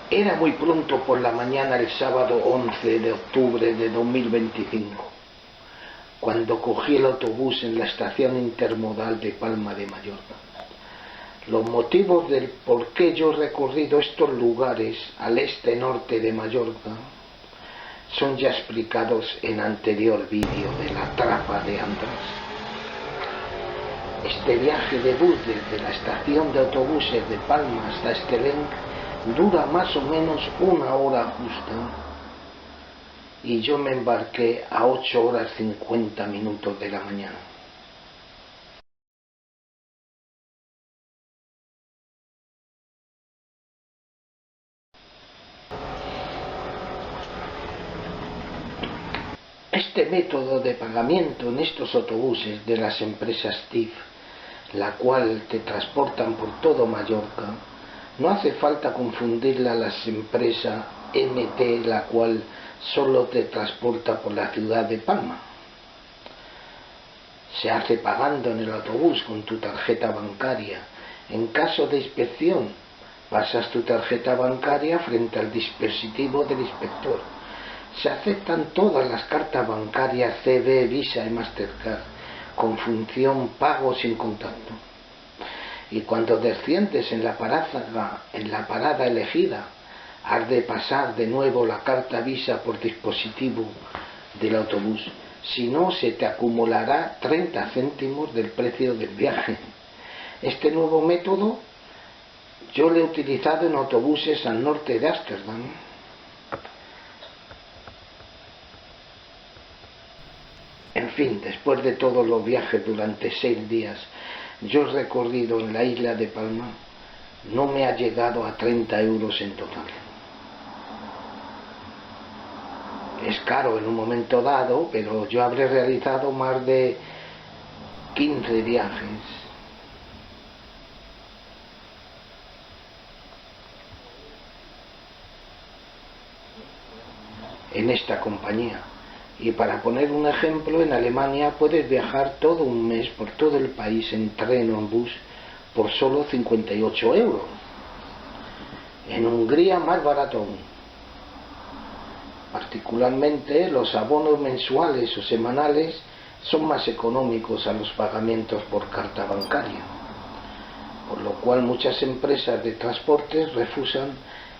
Era muy pronto por la mañana el sábado 11 de octubre de 2025, cuando cogí el autobús en la estación intermodal de Palma de Mallorca. Los motivos del por qué yo he recorrido estos lugares al este-norte de Mallorca son ya explicados en anterior vídeo de la Trapa de Andrés. Este viaje de bus desde la estación de autobuses de Palma hasta Esquelén dura más o menos 1 hora justa, y yo me embarqué a 8 horas 50 minutos de la mañana. Este método de pagamiento en estos autobuses de las empresas TIF, la cual te transportan por todo Mallorca, no hace falta confundirla a las empresas MT, la cual solo te transporta por la ciudad de Palma. Se hace pagando en el autobús con tu tarjeta bancaria. En caso de inspección, pasas tu tarjeta bancaria frente al dispositivo del inspector. Se aceptan todas las cartas bancarias CB, Visa y Mastercard, con función pago sin contacto. Y cuando desciendes en la parada elegida, has de pasar de nuevo la carta Visa por dispositivo del autobús. Si no, se te acumulará 30 céntimos del precio del viaje. Este nuevo método yo lo he utilizado en autobuses al norte de Ámsterdam. En fin, después de todos los viajes durante 6 días, yo he recorrido en la isla de Palma, no me ha llegado a 30 euros en total. Es caro en un momento dado, pero yo habré realizado más de 15 viajes. En esta compañía. Y para poner un ejemplo, en Alemania puedes viajar todo un mes por todo el país en tren o en bus por solo 58 euros. En Hungría más barato aún. Particularmente los abonos mensuales o semanales son más económicos a los pagamientos por carta bancaria, por lo cual muchas empresas de transportes refusan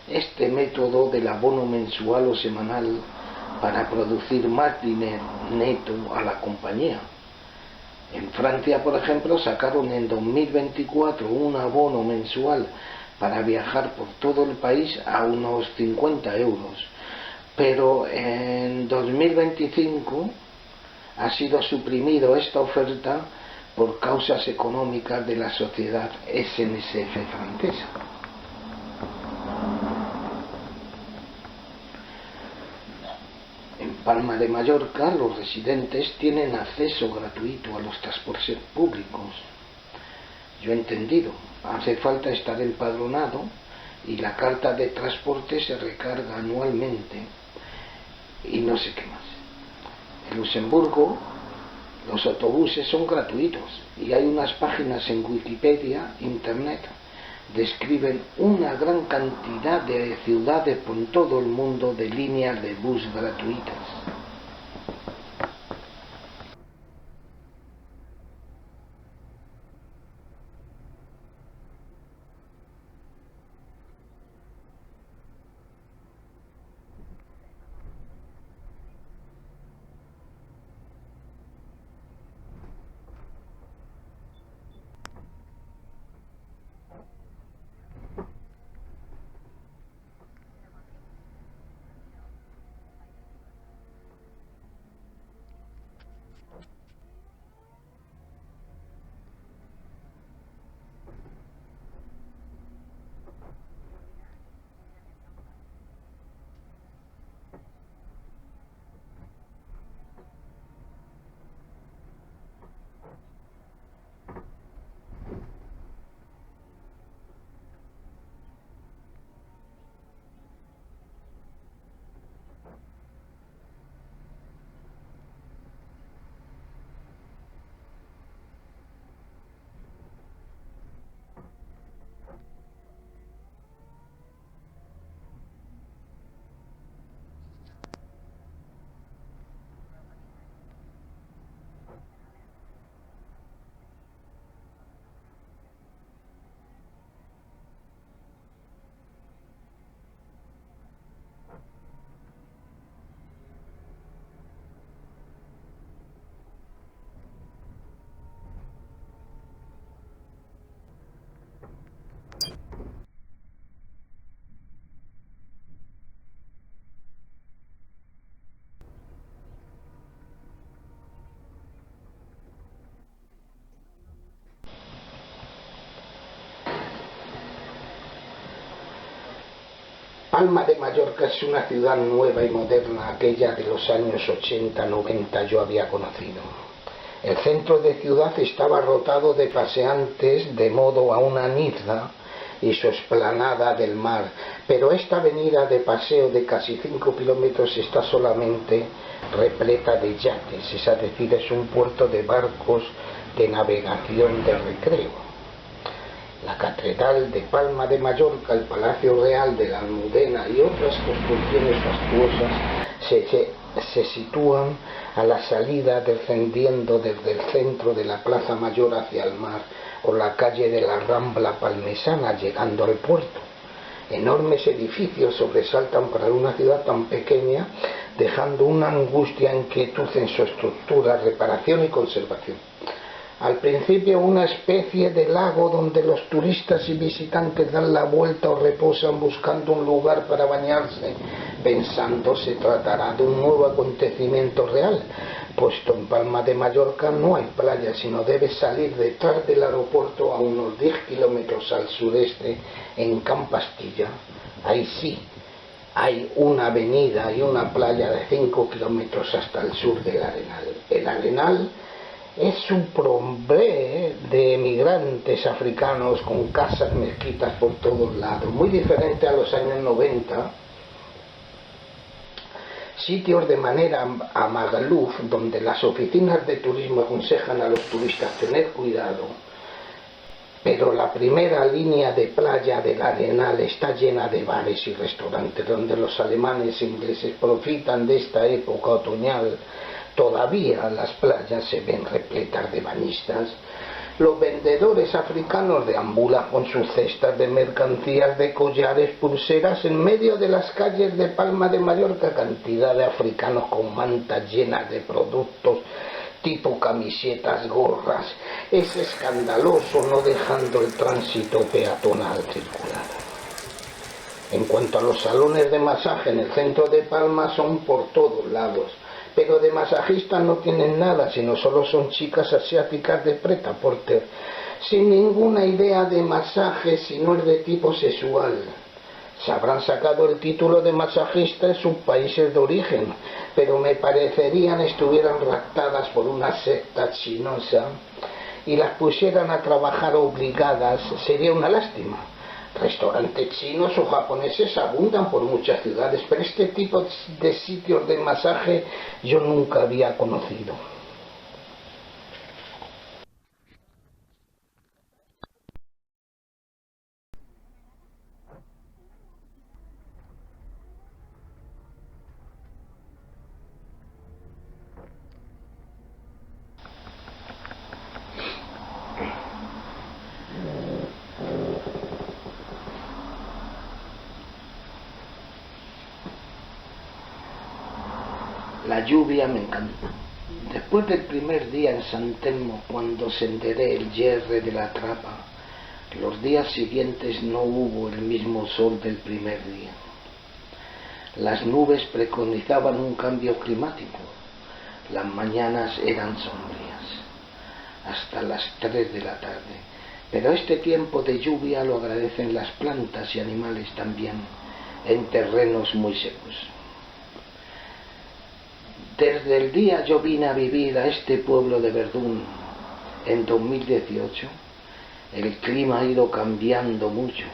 este método del abono mensual o semanal para producir más dinero neto a la compañía. En Francia, por ejemplo, sacaron en 2024 un abono mensual para viajar por todo el país a unos 50 euros, pero en 2025 ha sido suprimido esta oferta por causas económicas de la sociedad SNCF francesa. En Palma de Mallorca, los residentes tienen acceso gratuito a los transportes públicos. Yo he entendido, hace falta estar empadronado y la carta de transporte se recarga anualmente y no sé qué más. En Luxemburgo los autobuses son gratuitos y hay unas páginas en Wikipedia, Internet, describen una gran cantidad de ciudades por todo el mundo de líneas de bus gratuitas. Palma de Mallorca es una ciudad nueva y moderna, aquella de los años 80-90 yo había conocido. El centro de ciudad estaba rotado de paseantes de modo a una Niza y su explanada del mar, pero esta avenida de paseo de casi 5 kilómetros está solamente repleta de yates, es decir, es un puerto de barcos de navegación de recreo. La Catedral de Palma de Mallorca, el Palacio Real de la Almudena y otras construcciones fastuosas se sitúan a la salida descendiendo desde el centro de la Plaza Mayor hacia el mar o la calle de la Rambla Palmesana llegando al puerto. Enormes edificios sobresaltan para una ciudad tan pequeña, dejando una angustia e inquietud en su estructura, reparación y conservación. Al principio una especie de lago donde los turistas y visitantes dan la vuelta o reposan buscando un lugar para bañarse, pensando se tratará de un nuevo acontecimiento real, puesto en Palma de Mallorca no hay playa, sino debes salir detrás del aeropuerto a unos 10 kilómetros al sureste, en Campastilla. Ahí sí, hay una avenida y una playa de 5 kilómetros hasta el sur del Arenal. El Arenal es un prombré de emigrantes africanos con casas mezquitas por todos lados, muy diferente a los años 90, sitios de manera a Magaluf, donde las oficinas de turismo aconsejan a los turistas tener cuidado, pero la primera línea de playa del Arenal está llena de bares y restaurantes, donde los alemanes e ingleses profitan de esta época otoñal. Todavía las playas se ven repletas de bañistas. Los vendedores africanos deambulan con sus cestas de mercancías, de collares, pulseras, en medio de las calles de Palma de Mallorca, cantidad de africanos con mantas llenas de productos, tipo camisetas, gorras. Es escandaloso, no dejando el tránsito peatonal circular. En cuanto a los salones de masaje en el centro de Palma, son por todos lados, pero de masajistas no tienen nada, sino solo son chicas asiáticas de prêt-à-porter, sin ninguna idea de masaje si no es de tipo sexual. Se habrán sacado el título de masajista en sus países de origen, pero me parecerían estuvieran raptadas por una secta chinosa y las pusieran a trabajar obligadas, sería una lástima. Restaurantes chinos o japoneses abundan por muchas ciudades, pero este tipo de sitios de masaje yo nunca había conocido. La lluvia me encanta. Después del primer día en San Telmo, cuando senderé el hierre de la trapa, los días siguientes no hubo el mismo sol del primer día. Las nubes preconizaban un cambio climático. Las mañanas eran sombrías, hasta las 3 de la tarde. Pero este tiempo de lluvia lo agradecen las plantas y animales también, en terrenos muy secos. Desde el día yo vine a vivir a este pueblo de Verdún en 2018, el clima ha ido cambiando mucho.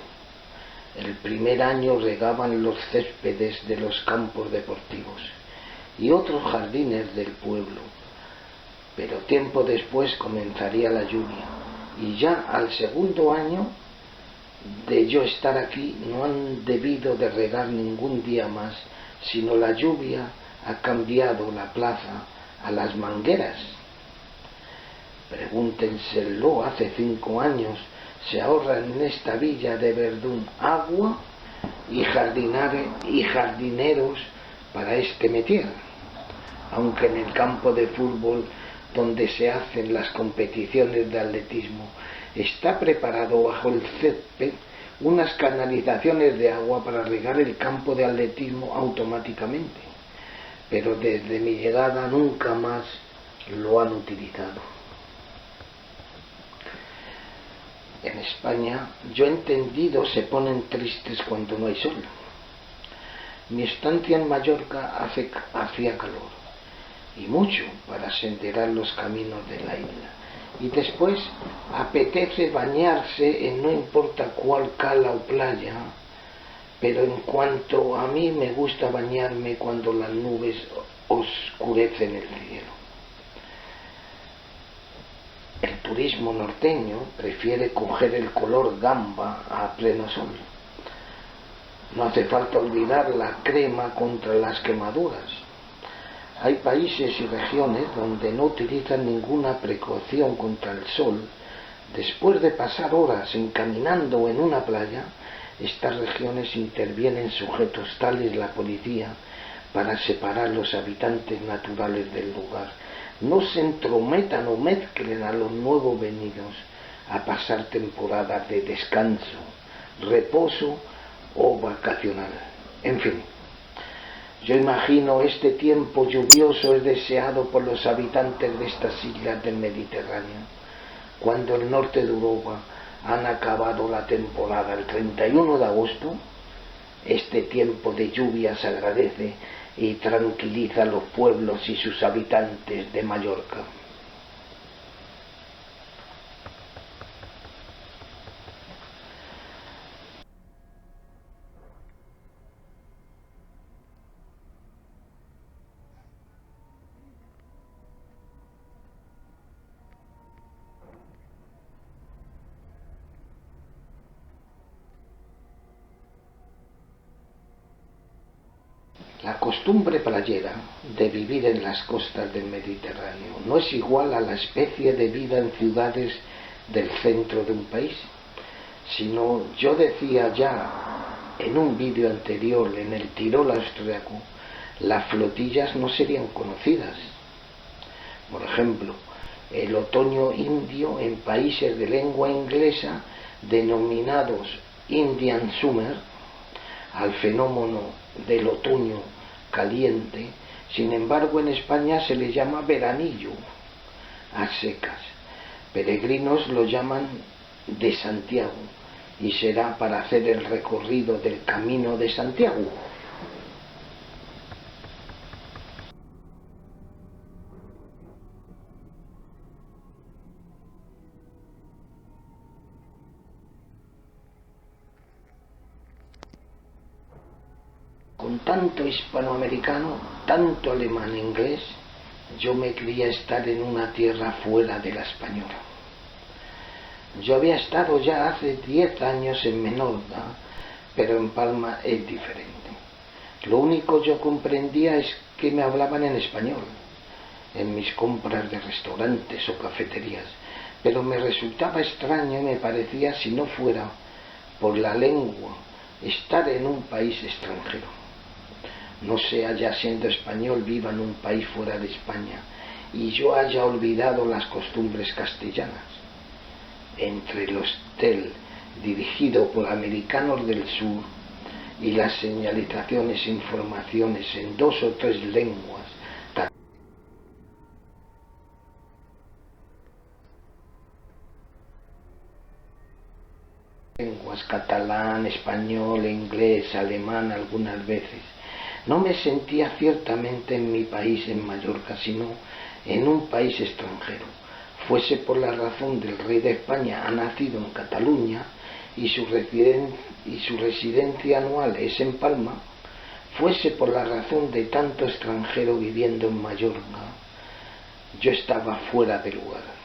El primer año regaban los céspedes de los campos deportivos y otros jardines del pueblo, pero tiempo después comenzaría la lluvia y ya al segundo año de yo estar aquí no han debido de regar ningún día más, sino la lluvia ha cambiado la plaza a las mangueras. Pregúntenselo, hace 5 años se ahorran en esta villa de Verdún agua y jardineros para este métier, aunque en el campo de fútbol donde se hacen las competiciones de atletismo está preparado bajo el césped unas canalizaciones de agua para regar el campo de atletismo automáticamente, pero desde mi llegada nunca más lo han utilizado. En España, yo he entendido, se ponen tristes cuando no hay sol. Mi estancia en Mallorca hacía calor, y mucho para senderar los caminos de la isla. Y después apetece bañarse en no importa cuál cala o playa, pero en cuanto a mí me gusta bañarme cuando las nubes oscurecen el cielo. El turismo norteño prefiere coger el color gamba a pleno sol. No hace falta olvidar la crema contra las quemaduras. Hay países y regiones donde no utilizan ninguna precaución contra el sol. Después de pasar horas encaminando en una playa, estas regiones intervienen sujetos tales la policía para separar los habitantes naturales del lugar. No se entrometan o mezclen a los nuevos venidos a pasar temporadas de descanso, reposo o vacacional. En fin, yo imagino este tiempo lluvioso es deseado por los habitantes de estas islas del Mediterráneo. Cuando el norte de Europa han acabado la temporada el 31 de agosto, este tiempo de lluvias agradece y tranquiliza a los pueblos y sus habitantes de Mallorca. La costumbre playera de vivir en las costas del Mediterráneo no es igual a la especie de vida en ciudades del centro de un país, sino, yo decía ya en un vídeo anterior, en el Tirol austriaco, las flotillas no serían conocidas. Por ejemplo, el otoño indio en países de lengua inglesa denominados Indian Summer, al fenómeno del otoño caliente. Sin embargo, en España se le llama veranillo a secas. Peregrinos lo llaman de Santiago, y será para hacer el recorrido del Camino de Santiago. Con tanto hispanoamericano, tanto alemán e inglés, yo me creía estar en una tierra fuera de la española. Yo había estado ya hace 10 años en Menorca, pero en Palma es diferente. Lo único yo comprendía es que me hablaban en español, en mis compras de restaurantes o cafeterías, pero me resultaba extraño y me parecía, si no fuera por la lengua, estar en un país extranjero. No sea ya siendo español viva en un país fuera de España y yo haya olvidado las costumbres castellanas. Entre el hostel dirigido por americanos del sur y las señalizaciones e informaciones en 2 o 3 lenguas, catalán, español, inglés, alemán algunas veces, no me sentía ciertamente en mi país, en Mallorca, sino en un país extranjero. Fuese por la razón del rey de España ha nacido en Cataluña y su residencia anual es en Palma, fuese por la razón de tanto extranjero viviendo en Mallorca, yo estaba fuera de lugar.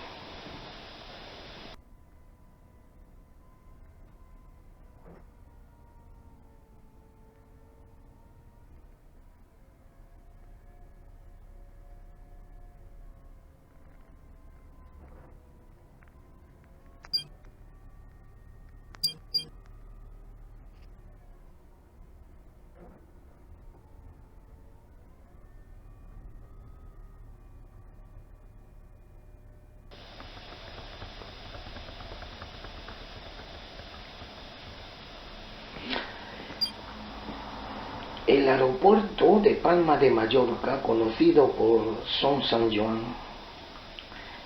El aeropuerto de Palma de Mallorca, conocido por Son San Joan,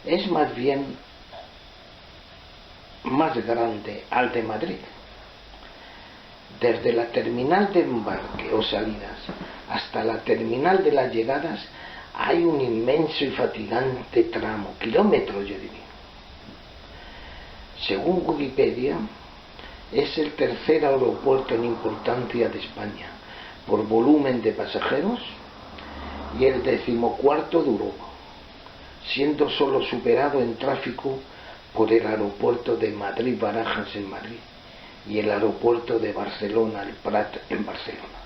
es más bien más grande al de Madrid. Desde la terminal de embarque o salidas hasta la terminal de las llegadas hay un inmenso y fatigante tramo, kilómetros yo diría. Según Wikipedia, es el tercer aeropuerto en importancia de España por volumen de pasajeros y el 14º de Europa, siendo solo superado en tráfico por el aeropuerto de Madrid-Barajas en Madrid y el aeropuerto de Barcelona, el Prat en Barcelona.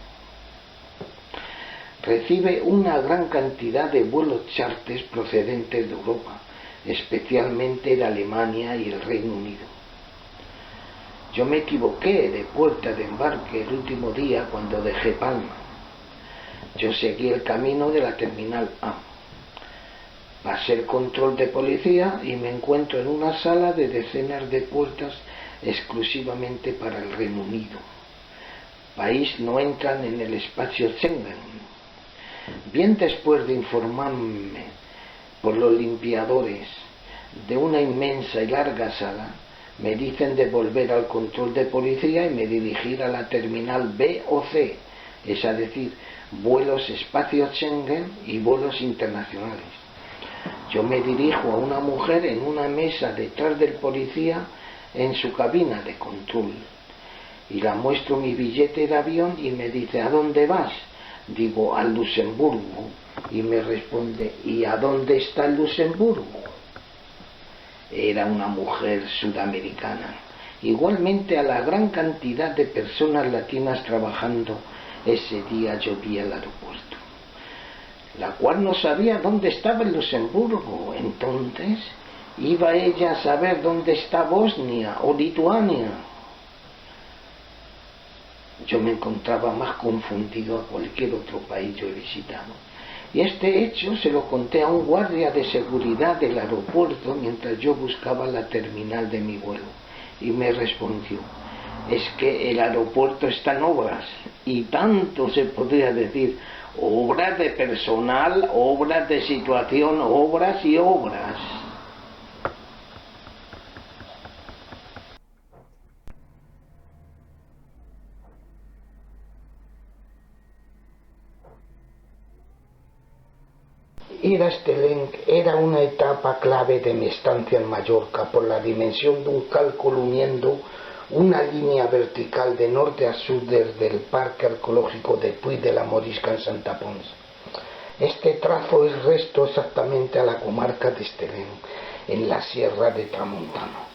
Recibe una gran cantidad de vuelos charters procedentes de Europa, especialmente de Alemania y el Reino Unido. Yo me equivoqué de puerta de embarque el último día cuando dejé Palma. Yo seguí el camino de la terminal A. Pasé el control de policía y me encuentro en una sala de decenas de puertas exclusivamente para el Reino Unido. País no entran en el espacio Schengen. Bien después de informarme por los limpiadores de una inmensa y larga sala, me dicen de volver al control de policía y me dirigir a la terminal B o C, es decir, vuelos espacio Schengen y vuelos internacionales. Yo me dirijo a una mujer en una mesa detrás del policía en su cabina de control y la muestro mi billete de avión y me dice: ¿a dónde vas? Digo: al Luxemburgo, y me responde: ¿y a dónde está el Luxemburgo? Era una mujer sudamericana. Igualmente a la gran cantidad de personas latinas trabajando ese día yo vi el aeropuerto, la cual no sabía dónde estaba el Luxemburgo. Entonces, ¿iba ella a saber dónde está Bosnia o Lituania? Yo me encontraba más confundido a cualquier otro país yo he visitado. Y este hecho se lo conté a un guardia de seguridad del aeropuerto mientras yo buscaba la terminal de mi vuelo. Y me respondió: es que el aeropuerto está en obras, y tanto se podría decir, obras de personal, obras de situación, obras y obras. Ir a Estelén era una etapa clave de mi estancia en Mallorca por la dimensión de un cálculo uniendo una línea vertical de norte a sur desde el Parque Arqueológico de Puig de la Morisca en Santa Ponsa. Este trazo es resto exactamente a la comarca de Estelén, en la Sierra de Tramontana.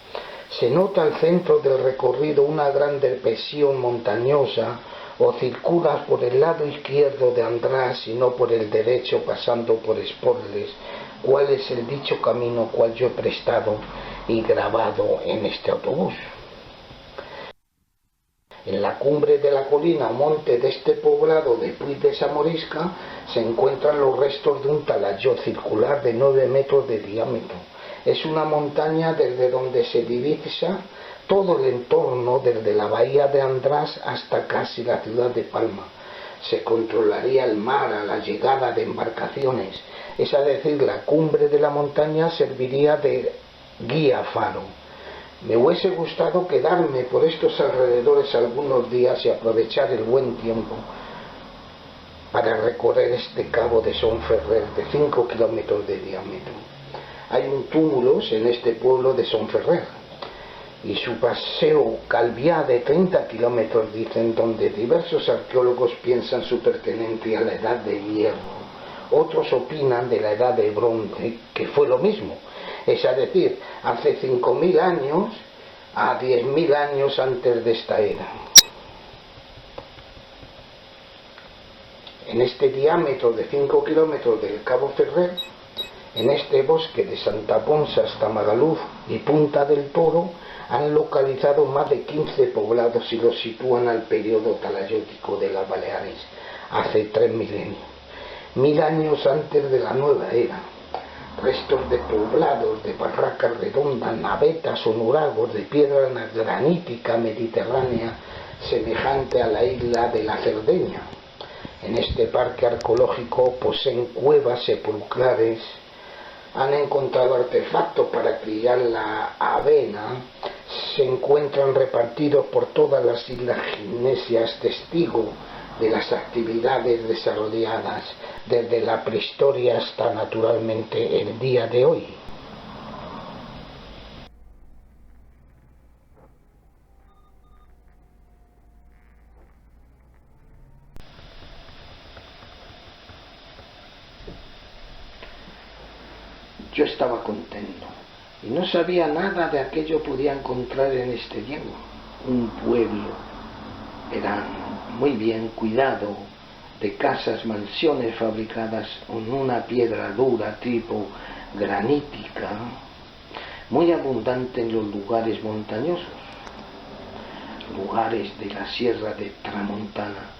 Se nota al centro del recorrido una gran depresión montañosa, o circulas por el lado izquierdo de András y no por el derecho pasando por Esporles, cuál es el dicho camino cual yo he prestado y grabado en este autobús. En la cumbre de la colina o monte de este poblado de Puig de la Morisca se encuentran los restos de un talayot circular de 9 metros de diámetro. Es una montaña desde donde se divisa todo el entorno desde la bahía de András hasta casi la ciudad de Palma. Se controlaría el mar a la llegada de embarcaciones, es decir, la cumbre de la montaña serviría de guía faro. Me hubiese gustado quedarme por estos alrededores algunos días y aprovechar el buen tiempo para recorrer este cabo de Son Ferrer de 5 kilómetros de diámetro. Hay un túmulo en este pueblo de Son Ferrer y su paseo Calviá de 30 kilómetros, dicen, donde diversos arqueólogos piensan su pertenencia a la edad de hierro. Otros opinan de la edad de bronce, que fue lo mismo, es decir, hace 5.000 años a 10.000 años antes de esta era. En este diámetro de 5 kilómetros del Cabo Ferrer, en este bosque de Santa Ponsa hasta Magaluf y Punta del Toro, han localizado más de 15 poblados y los sitúan al periodo talayótico de las Baleares, hace 3 milenios, 1000 años antes de la nueva era. Restos de poblados, de barracas redondas, navetas o nuragos de piedra granítica mediterránea semejante a la isla de la Cerdeña. En este parque arqueológico poseen cuevas sepulcrales, han encontrado artefactos para criar la avena, se encuentran repartidos por todas las islas ginesias, testigo de las actividades desarrolladas desde la prehistoria hasta naturalmente el día de hoy. Yo estaba contento y no sabía nada de aquello podía encontrar en este Diego. Un pueblo, era muy bien cuidado, de casas, mansiones fabricadas con una piedra dura tipo granítica, muy abundante en los lugares montañosos, lugares de la Sierra de Tramontana,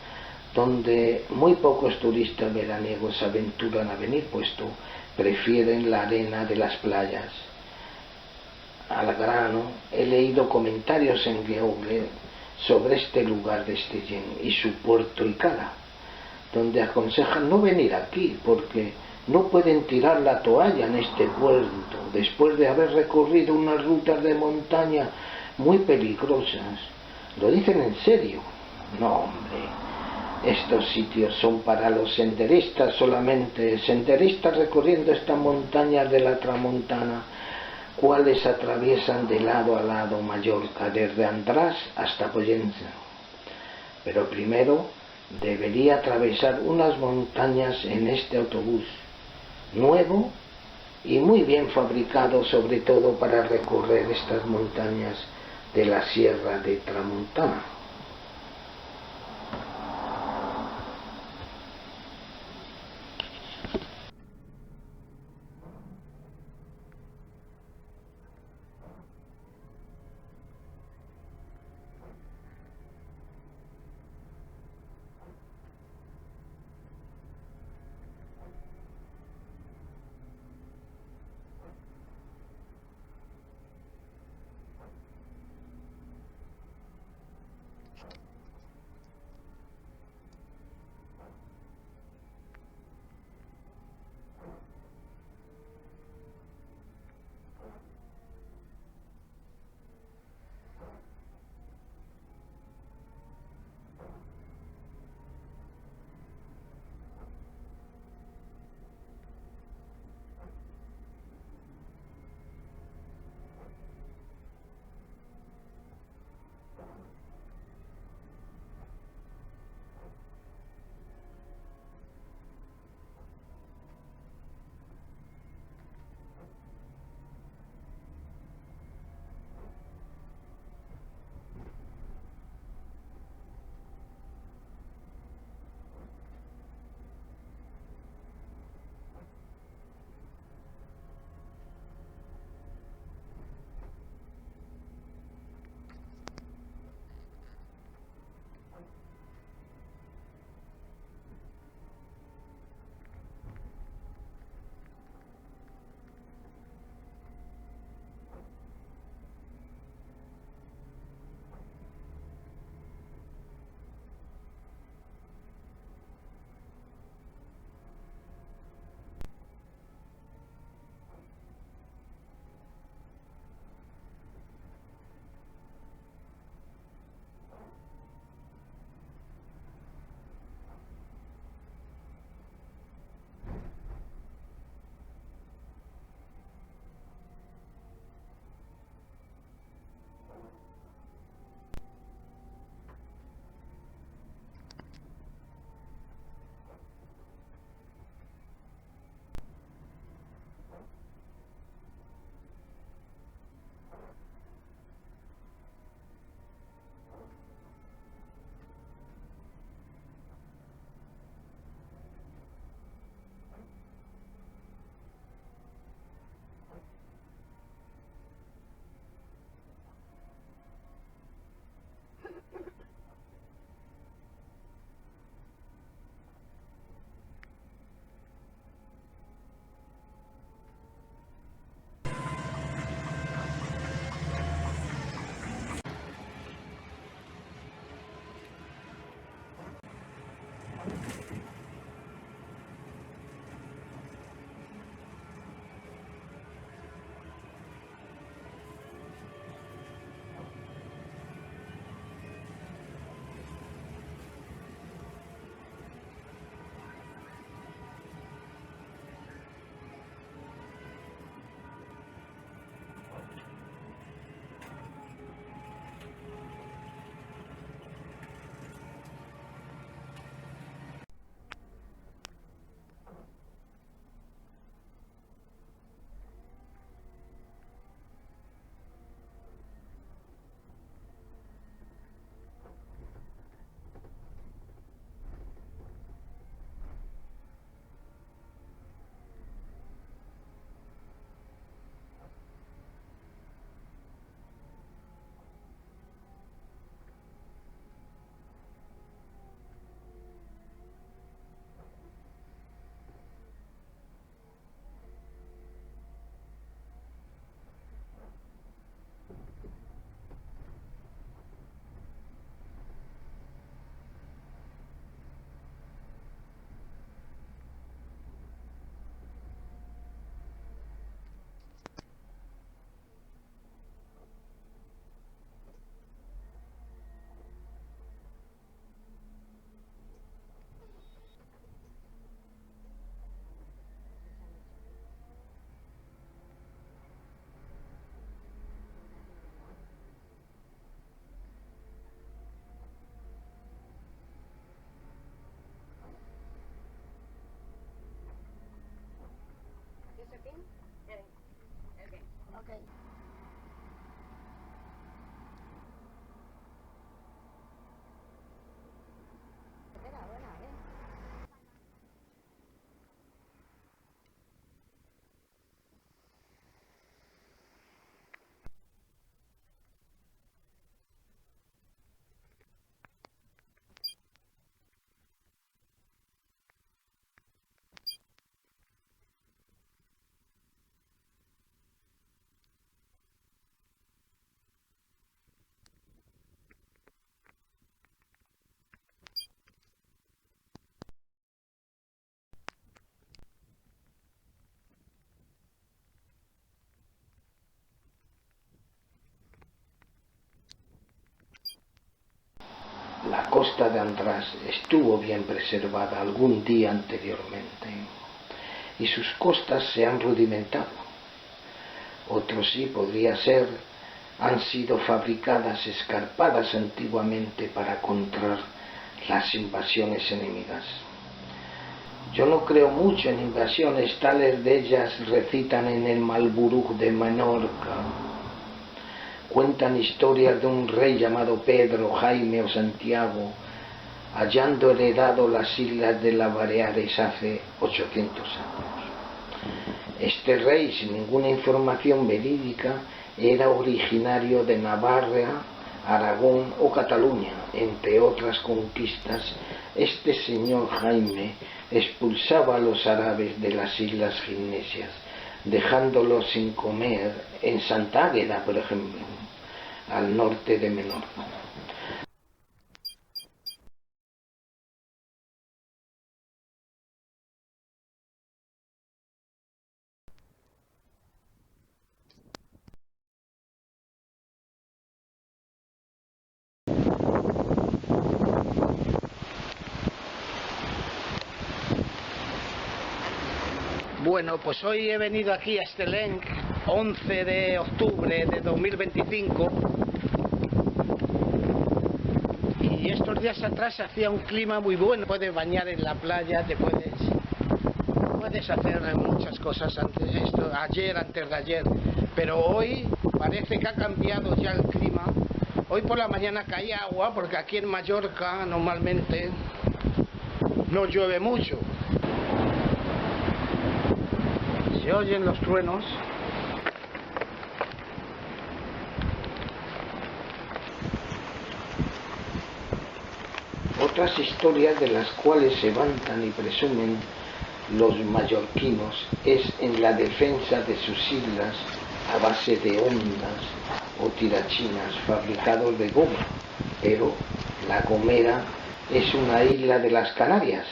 donde muy pocos turistas veraniegos se aventuran a venir, puesto prefieren la arena de las playas. Al grano, he leído comentarios en Google sobre este lugar de Stellén y su puerto y cala, donde aconsejan no venir aquí porque no pueden tirar la toalla en este puerto después de haber recorrido unas rutas de montaña muy peligrosas. ¿Lo dicen en serio? No, hombre, estos sitios son para los senderistas solamente, senderistas recorriendo estas montañas de la Tramontana, cuales atraviesan de lado a lado Mallorca, desde András hasta Pollença. Pero primero debería atravesar unas montañas en este autobús, nuevo y muy bien fabricado, sobre todo para recorrer estas montañas de la Sierra de Tramontana. costa de András estuvo bien preservada algún día anteriormente y sus costas se han rudimentado. Otros sí podría ser, han sido fabricadas, escarpadas antiguamente para contrar las invasiones enemigas. Yo no creo mucho en invasiones, tales de ellas recitan en el Malburuj de Menorca. Cuentan historias de un rey llamado Pedro, Jaime o Santiago, hallando heredado las islas de las Baleares hace 800 años. Este rey, sin ninguna información verídica, era originario de Navarra, Aragón o Cataluña. Entre otras conquistas, este señor Jaime expulsaba a los árabes de las islas Ginesias, dejándolos sin comer en Santa Águeda, por ejemplo, al norte de Menorca. Bueno, pues hoy he venido aquí a Stellenc, 11 de octubre de 2025, y estos días atrás hacía un clima muy bueno. Puedes bañar en la playa, puedes hacer muchas cosas antes de ayer, pero hoy parece que ha cambiado ya el clima. Hoy por la mañana caía agua, porque aquí en Mallorca normalmente no llueve mucho. Se oyen los truenos. Otras historias de las cuales se vantan y presumen los mallorquinos es en la defensa de sus islas a base de ondas o tirachinas fabricados de goma, pero La Gomera es una isla de las Canarias.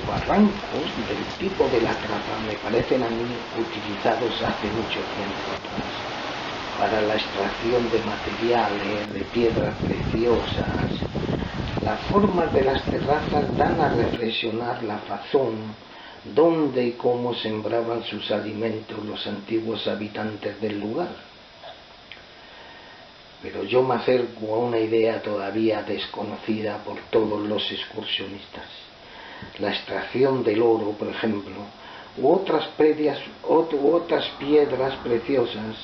Barrancos del tipo de la Trapa me parecen a mí utilizados hace mucho tiempo atrás para la extracción de materiales, de piedras preciosas. Las formas de las terrazas dan a reflexionar la razón, dónde y cómo sembraban sus alimentos los antiguos habitantes del lugar. Pero yo me acerco a una idea todavía desconocida por todos los excursionistas. La extracción del oro, por ejemplo, u otras piedras preciosas,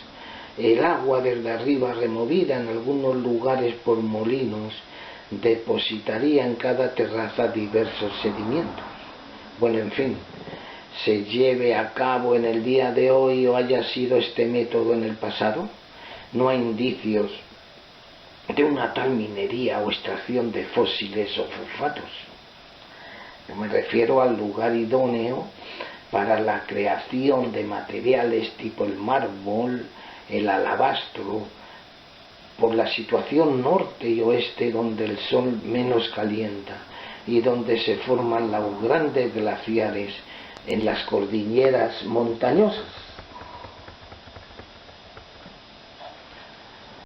el agua desde arriba removida en algunos lugares por molinos depositaría en cada terraza diversos sedimentos. Bueno, en fin, se lleve a cabo en el día de hoy o haya sido este método en el pasado, no hay indicios de una tal minería o extracción de fósiles o fosfatos. Yo me refiero al lugar idóneo para la creación de materiales tipo el mármol, el alabastro, por la situación norte y oeste donde el sol menos calienta y donde se forman los grandes glaciares en las cordilleras montañosas.